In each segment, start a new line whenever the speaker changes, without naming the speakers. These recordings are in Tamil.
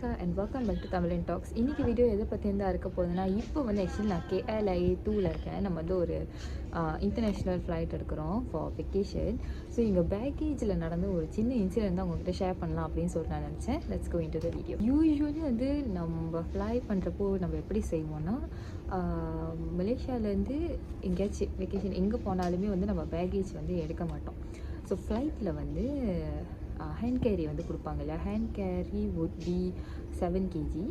Namaskar and welcome back to Tamizhan talks. இன்றைக்கி வீடியோ எதை பற்றி இருந்தால் இருக்க போகுதுன்னா, இப்போ வந்து ஆக்சுவலி நான் KLIA 2ல் இருக்கேன். நம்ம வந்து ஒரு இன்டர்நேஷ்னல் ஃப்ளைட் எடுக்கிறோம் ஃபார் வெக்கேஷன். ஸோ இங்கே பேக்கேஜில் நடந்த ஒரு சின்ன இன்சிடென்ட் தான் உங்கள்கிட்ட ஷேர் பண்ணலாம் அப்படின்னு சொல்லிட்டு நான் நினச்சேன். Let's go into the video. Usually வந்து நம்ம ஃப்ளை பண்ணுறப்போ நம்ம எப்படி செய்வோம்னா, மலேசியாவிலேருந்து எங்கேயாச்சும் வெக்கேஷன் எங்கே போனாலுமே வந்து நம்ம பேக்கேஜ் வந்து எடுக்க மாட்டோம். ஸோ ஃப்ளைட்டில் வந்து ஹேண்ட் கேரி வந்து கொடுப்பாங்க இல்லையா. Hand carry would be 7 kg.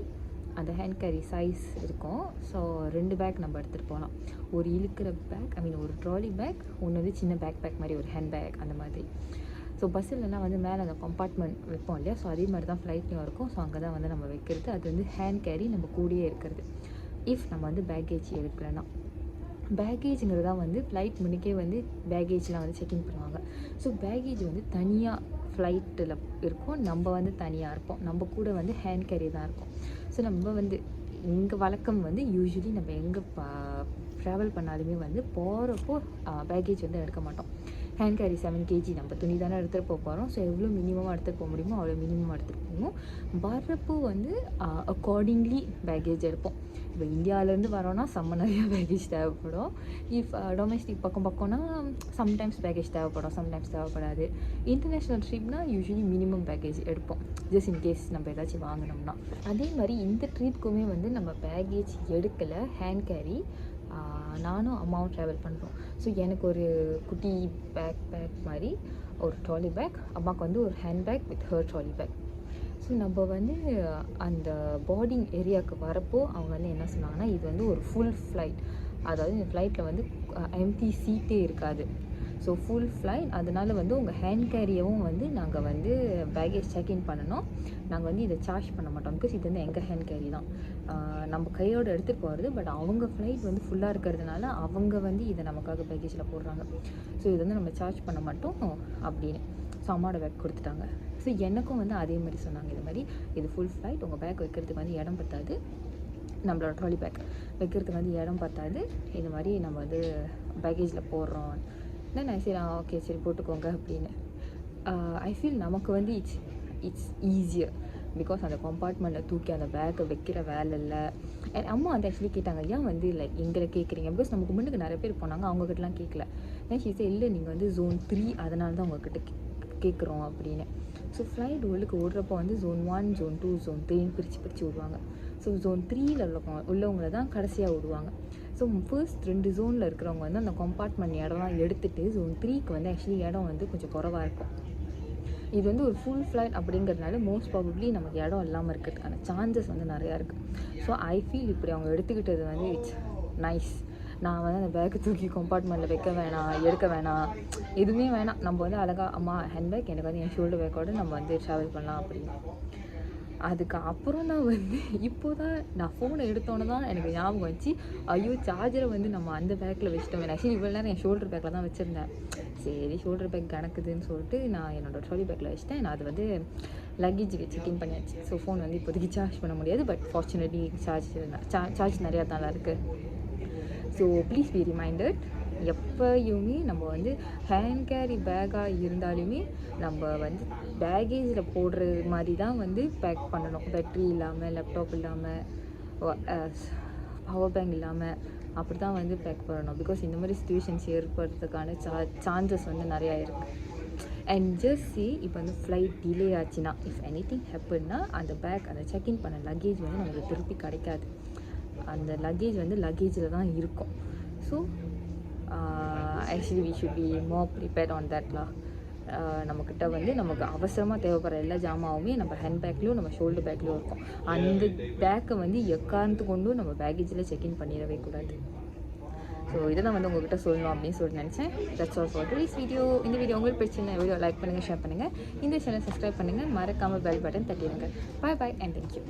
அந்த ஹேண்ட் கேரி சைஸ் இருக்கும். ஸோ 2 பேக் நம்ம எடுத்துகிட்டு போகலாம். ஒரு இழுக்கிற பேக், ஒரு ட்ராலி பேக், ஒன்று வந்து சின்ன பேக் மாதிரி ஒரு ஹேண்ட் பேக் அந்த மாதிரி. ஸோ பஸ்ஸிலலாம் வந்து மேலே அந்த கம்பார்ட்மெண்ட் வைப்போம் இல்லையா. ஸோ அதே மாதிரி தான் ஃப்ளைட்லையும் இருக்கும். ஸோ அங்கே தான் வந்து நம்ம வைக்கிறது. அது வந்து ஹேண்ட் கேரி நம்ம கூடயே இருக்கிறது. இஃப் நம்ம வந்து பேக்கேஜ் எடுக்கலைன்னா, பேக்கேஜுங்கிறது தான் வந்து ஃப்ளைட் முன்னுக்கே வந்து பேக்கேஜ்லாம் வந்து செக்இன் பண்ணுவாங்க. ஸோ பேக்கேஜ் வந்து தனியாக ஃப்ளைட்டில் இருக்கும், நம்ம வந்து தனியாக இருப்போம். நம்ம கூட வந்து ஹேண்ட் கேரி தான் இருக்கும். ஸோ நம்ம வந்து எங்கள் வழக்கம் வந்து யூஸ்வலி நம்ம எங்கே ட்ராவல் பண்ணாலுமே வந்து போகிறப்போ பேக்கேஜ் வந்து எடுக்க மாட்டோம். ஹேண்ட் கேரி 7 kg நம்ம துணி தானே எடுத்துகிட்டு போகிறோம். ஸோ எவ்வளோ மினிமமாக எடுத்துகிட்டு போக முடியுமோ அவ்வளோ மினிமமாக எடுத்துகிட்டு போகணும். வர்றப்போ வந்து அக்கார்டிங்லி பேக்கேஜ் எடுப்போம். இப்போ இந்தியாவிலேருந்து வரோன்னா நிறைய பேக்கேஜ் தேவைப்படும். இஃப் டொமஸ்டிக் பக்கம்னா சம்டைம்ஸ் பேக்கேஜ் தேவைப்படும், சம்டைம்ஸ் தேவைப்படாது. இன்டர்நேஷ்னல் ட்ரிப்னால் யூஸ்வலி மினிமம் பேக்கேஜ் எடுப்போம், ஜஸ்ட் இன்கேஸ் நம்ம ஏதாச்சும் வாங்கினோம்னா. அதே மாதிரி இந்த ட்ரிப்புக்குமே வந்து நம்ம பேக்கேஜ் எடுக்கலை. ஹேண்ட் கேரி நானும் அம்மாவும் ட்ராவல் பண்ணுறோம். ஸோ எனக்கு ஒரு குட்டி பேக் மாதிரி ஒரு ட்ராலி பேக், அம்மாவுக்கு வந்து ஒரு hand bag with her trolley bag. So நம்ம வந்து அந்த போர்டிங் ஏரியாவுக்கு வரப்போ அவங்க வந்து என்ன சொன்னாங்கன்னா, இது வந்து ஒரு ஃபுல் ஃப்ளைட், அதாவது இந்த ஃப்ளைட்டில் வந்து எம்டி சீட்டே இருக்காது. ஸோ ஃபுல் ஃப்ளைட், அதனால் வந்து உங்கள் ஹேண்ட் கேரியவும் வந்து நாங்கள் வந்து பேக்கேஜ் செக்இன் பண்ணணும். நாங்கள் வந்து இதை சார்ஜ் பண்ண மாட்டோம். பிகாஸ் இது வந்து எங்கள் ஹேண்ட் கேரி தான், நம்ம கையோடு எடுத்துகிட்டு போகிறது. பட் அவங்க ஃப்ளைட் வந்து ஃபுல்லாக இருக்கிறதுனால அவங்க வந்து இதை நமக்காக பேக்கேஜில் போடுறாங்க. ஸோ இது வந்து நம்ம சார்ஜ் பண்ண மாட்டோம் அப்படின்னு. ஸோ அம்மாவோட பேக் கொடுத்துட்டாங்க. ஸோ எனக்கும் வந்து அதே மாதிரி சொன்னாங்க, இது மாதிரி இது ஃபுல் ஃப்ளைட், உங்கள் பேக் வைக்கிறதுக்கு வந்து இடம் பத்தாது, நம்மளோட ட்ராலி பேக் வைக்கிறதுக்கு வந்து இடம் பத்தாது, இது மாதிரி நம்ம வந்து பேக்கேஜில் போடுறோம். நான் சரி ஓகே சரி போட்டுக்கோங்க அப்படின்னு. ஐ ஃபீல் நமக்கு வந்து இட்ஸ் ஈஸியர் பிகாஸ் அந்த கம்பார்ட்மெண்ட்டில் தூக்கி அந்த பேக்கை வைக்கிற வேலை இல்லை. அண்ட் அம்மா வந்து ஆக்சுவலி கேட்டாங்க, ஏன் வந்து லைக் எங்களை கேட்குறீங்க, பிகாஸ் நமக்கு முன்னுக்கு நிறைய பேர் போனாங்க, அவங்கக்கிட்டலாம் கேட்கல. ஏன் ஷீஸே இல்லை, நீங்கள் வந்து Zone 3 அதனால தான் உங்ககிட்ட கேட்குறோம் அப்படின்னு. ஸோ ஃப்ளைட் உள்ளுக்கு ஓடுறப்போ வந்து Zone 1, Zone 2, Zone 3 பிரித்து விடுவாங்க. ஸோ Zone 3ல் உள்ளவங்கள தான் கடைசியாக விடுவாங்க. ஸோ ஃபர்ஸ்ட் 2 ஜோனில் இருக்கிறவங்க வந்து அந்த கம்பார்ட்மெண்ட் இடம்லாம் எடுத்துகிட்டு Zone 3க்கு வந்து ஆக்சுவலி இடம் வந்து கொஞ்சம் குறவாக இருக்கும். இது வந்து ஒரு ஃபுல் ஃப்ளைட் அப்படிங்கிறதுனால மோஸ்ட் ப்ராபப்ளி நமக்கு இடம் இல்லாமல் இருக்கிறதுக்கான சான்சஸ் வந்து நிறையா இருக்குது. ஸோ ஐ ஃபீல் இப்படி அவங்க எடுத்துக்கிட்டது வந்து இட்ஸ் நைஸ். நான் வந்து அந்த பேக்கை தூக்கி கம்பார்ட்மெண்ட்டில் வைக்க வேணாம், எடுக்க வேணாம், எதுவுமே வேணாம். நம்ம வந்து அழகாக அம்மா ஹேண்ட் பேக், எனக்கு வந்து என் ஷோல்டர் பேக்கோடு நம்ம வந்து ட்ராவல் பண்ணலாம் அப்படின்னு. அதுக்கு அப்புறம் தான் வந்து இப்போ தான் நான் ஃபோனை எடுத்தோன்னே தான் எனக்கு ஞாபகம் வச்சு, ஐயோ சார்ஜரை வந்து நம்ம அந்த பேக்கில் வச்சுட்டோம். ஆக்சுவலி இவ்வளோ நேரம் என் ஷோல்டர் பேக்கில் தான் வச்சுருந்தேன். சரி ஷோல்டர் பேக் கணக்குதுன்னு சொல்லிட்டு நான் என்னோடய ட்ராலி பேக்கில் வச்சுட்டேன். நான் அது வந்து லக்கேஜ் செக்கிங் பண்ணியாச்சு. ஸோ ஃபோன் வந்து இப்போதைக்கு சார்ஜ் பண்ண முடியாது. பட் ஃபார்ச்சுனேட்லி சார்ஜ் நிறையா தான் இருக்குது. ஸோ ப்ளீஸ் பி ரிமைண்டட், எப்போயுமே நம்ம வந்து ஹேண்ட் கேரி பேக்காக இருந்தாலுமே நம்ம வந்து பேக்கேஜில் போடுறது மாதிரி தான் வந்து பேக் பண்ணணும். பேட்ரி இல்லாமல், லேப்டாப் இல்லாமல், பவர் பேங்க் இல்லாமல் அப்படி தான் வந்து பேக் பண்ணணும். பிகாஸ் இந்த மாதிரி சிச்சுவேஷன்ஸ் ஏற்படுறதுக்கான சான்சஸ் வந்து நிறையா இருக்குது. அண்ட் ஜஸ்ட் சி, இப்போ வந்து ஃப்ளைட் டிலே ஆச்சுன்னா, இஃப் எனிதிங் ஹேப்பன்னா அந்த பேக், அந்த செக்இன் பண்ண லக்கேஜ் வந்து நமக்கு திருப்பி கிடைக்காது. அந்த லக்கேஜ் வந்து லக்கேஜில் தான் இருக்கும். So actually we should be more prepared on தட்லாம். நம்மக்கிட்ட வந்து நமக்கு அவசரமாக தேவைப்படுற எல்லா ஜாமாவுமே நம்ம ஹேண்ட் பேக்லேயும் நம்ம ஷோல்டர் பேக்லேயும் இருக்கும். அந்த பேக்கை வந்து எக்காரணத்து கொண்டும் நம்ம பேக்கேஜில் செக்இன் பண்ணிடவே கூடாது. ஸோ இதை தான் வந்து உங்கள்கிட்ட சொல்லணும் அப்படின்னு சொல்லிட்டு நினச்சேன். That's all for today's video. இந்த வீடியோ உங்களுக்கு பிடிச்சிருந்தா வீடியோ லைக் பண்ணுங்கள், ஷேர் பண்ணுங்கள், இந்த சேனல் சப்ஸ்கிரைப் பண்ணுங்கள், மறக்காமல் பெல் பட்டன் தட்டிடுங்க. Bye and thank you.